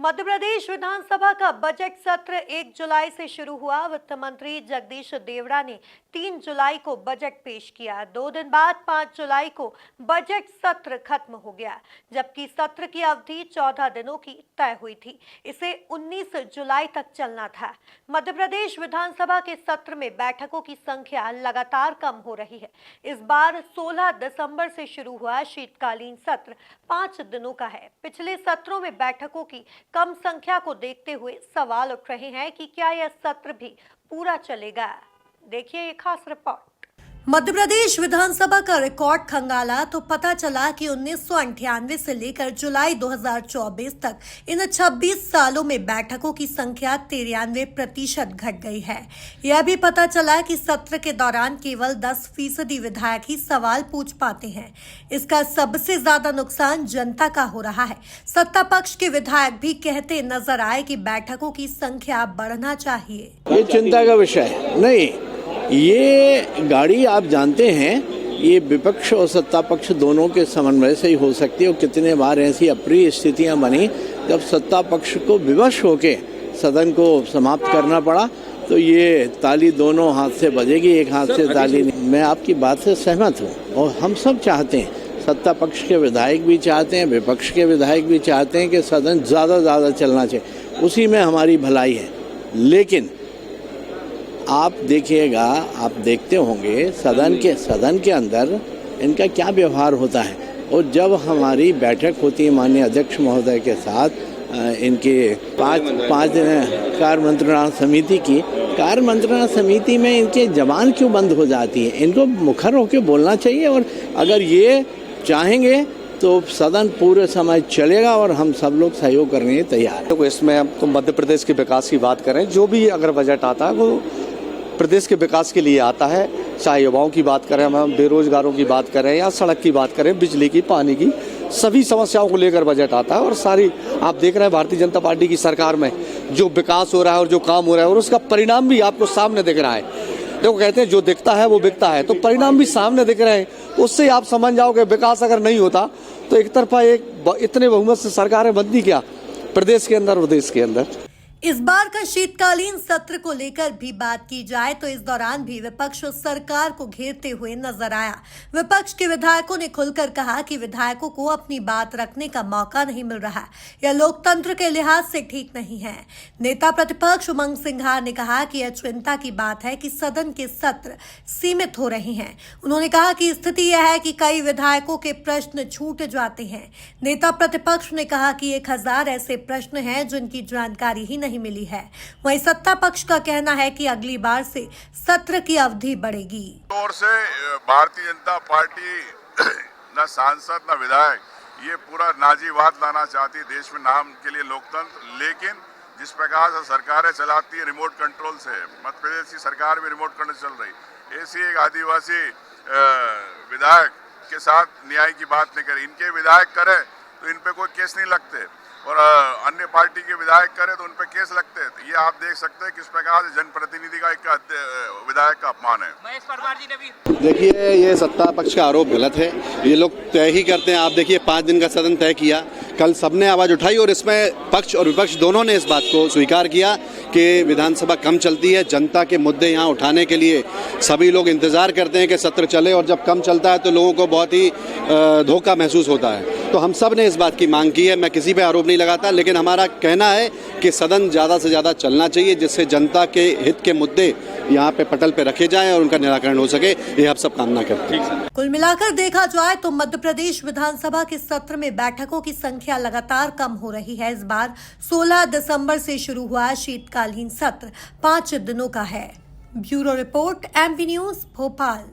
मध्य प्रदेश विधानसभा का बजट सत्र 1 जुलाई से शुरू हुआ। वित्त मंत्री जगदीश देवड़ा ने 3 जुलाई को बजट पेश किया। 2 दिन बाद 5 जुलाई को बजट सत्र खत्म हो गया, जबकि सत्र की अवधि 14 दिनों की तय हुई थी। इसे 19 जुलाई तक चलना था। मध्य प्रदेश विधानसभा के सत्र में बैठकों की संख्या लगातार कम हो रही है। इस बार 16 दिसंबर से शुरू हुआ शीतकालीन सत्र 5 दिनों का है। पिछले सत्रों में बैठकों की कम संख्या को देखते हुए सवाल उठ रहे हैं कि क्या यह सत्र भी पूरा चलेगा। देखिए ये खास रिपोर्ट। मध्य प्रदेश विधानसभा का रिकॉर्ड खंगाला तो पता चला कि 1998 से लेकर जुलाई 2024 तक इन 26 सालों में बैठकों की संख्या 93% घट गई है। यह भी पता चला कि सत्र के दौरान केवल 10% विधायक ही सवाल पूछ पाते हैं। इसका सबसे ज्यादा नुकसान जनता का हो रहा है। सत्ता पक्ष के विधायक भी कहते नजर आए कि बैठकों की संख्या बढ़ना चाहिए। ये चिंता का विषय नहीं, ये गाड़ी आप जानते हैं, ये विपक्ष और सत्ता पक्ष दोनों के समन्वय से ही हो सकती है। और कितने बार ऐसी अप्रिय स्थितियां बनी जब सत्ता पक्ष को विवश होके सदन को समाप्त करना पड़ा, तो ये ताली दोनों हाथ से बजेगी, एक हाथ से ताली नहीं। मैं आपकी बात से सहमत हूँ और हम सब चाहते हैं, सत्ता पक्ष के विधायक भी चाहते हैं, विपक्ष के विधायक भी चाहते हैं कि सदन ज्यादा चलना चाहिए, उसी में हमारी भलाई है। लेकिन आप देखिएगा, आप देखते होंगे सदन के अंदर इनका क्या व्यवहार होता है। और जब हमारी बैठक होती है माननीय अध्यक्ष महोदय के साथ, इनके पाँच दिन कार्य मंत्रणा समिति की, कार्य मंत्रणा समिति में इनके जबान क्यों बंद हो जाती है? इनको मुखर होकर बोलना चाहिए। और अगर ये चाहेंगे तो सदन पूरे समय चलेगा और हम सब लोग सहयोग करने के तैयार हैं। तो इसमें हम तो मध्य प्रदेश के विकास की बात करें, जो भी अगर बजट आता है वो प्रदेश के विकास के लिए आता है। चाहे युवाओं की बात करें, हम बेरोजगारों की बात करें या सड़क की बात करें, बिजली की, पानी की, सभी समस्याओं को लेकर बजट आता है। और सारी आप देख रहे हैं भारतीय जनता पार्टी की सरकार में जो विकास हो रहा है और जो काम हो रहा है, और उसका परिणाम भी आपको सामने दिख रहा है। देखो, कहते हैं जो दिखता है वो बिकता है, तो परिणाम भी सामने दिख रहे हैं। उससे आप समझ जाओगे विकास अगर नहीं होता तो एक तरफा इतने बहुमत से सरकारें बनती क्या प्रदेश के अंदर और देश के अंदर। इस बार का शीतकालीन सत्र को लेकर भी बात की जाए तो इस दौरान भी विपक्ष सरकार को घेरते हुए नजर आया। विपक्ष के विधायकों ने खुलकर कहा कि विधायकों को अपनी बात रखने का मौका नहीं मिल रहा। यह लोकतंत्र के लिहाज से ठीक नहीं है। नेता प्रतिपक्ष उमंग सिंघार ने कहा कि यह चिंता की बात है कि सदन के सत्र सीमित हो रहे हैं। उन्होंने कहा कि स्थिति यह है कि कई विधायकों के प्रश्न छूट जाते हैं। नेता प्रतिपक्ष ने कहा कि 1000 ऐसे प्रश्न हैं जिनकी जानकारी ही नहीं मिली है। वहीं सत्ता पक्ष का कहना है कि अगली बार से सत्र की अवधि बढ़ेगी। और से भारतीय जनता पार्टी न सांसद न विधायक ये पूरा नाजीवाद लाना चाहती है देश में, नाम के लिए लोकतंत्र। लेकिन जिस प्रकार से सरकारें चलाती है रिमोट कंट्रोल से, मध्य प्रदेश की सरकार भी रिमोट कंट्रोल चल रही, ऐसी एक आदिवासी विधायक के साथ न्याय की बात नहीं करें। इनके विधायक करे तो इन पे कोई केस नहीं लगते, और अन्य पार्टी के विधायक करे तो उन पे केस लगते हैं। तो ये आप देख सकते हैं किस प्रकार से जनप्रतिनिधि का एक विधायक का अपमान है। महेश परमार जी ने भी देखिए, ये सत्ता पक्ष का आरोप गलत है। ये लोग तय ही करते हैं। आप देखिए 5 दिन का सदन तय किया, कल सबने आवाज उठाई और इसमें पक्ष और विपक्ष दोनों ने इस बात को स्वीकार किया कि विधानसभा कम चलती है। जनता के मुद्दे यहाँ उठाने के लिए सभी लोग इंतजार करते हैं कि सत्र चले, और जब कम चलता है तो लोगों को बहुत ही धोखा महसूस होता है। तो हम सब ने इस बात की मांग की है। मैं किसी पे आरोप नहीं लगाता, लेकिन हमारा कहना है कि सदन ज़्यादा से ज़्यादा चलना चाहिए, जिससे जनता के हित के मुद्दे यहाँ पे पटल पे रखे जाएं और उनका निराकरण हो सके। ये आप सब कामना करते हैं। कुल मिलाकर देखा जाए तो मध्य प्रदेश विधानसभा के सत्र में बैठकों की संख्या लगातार कम हो रही है। इस बार 16 दिसंबर से शुरू हुआ शीतकालीन सत्र 5 दिनों का है। Bureau report, MP news, Bhopal.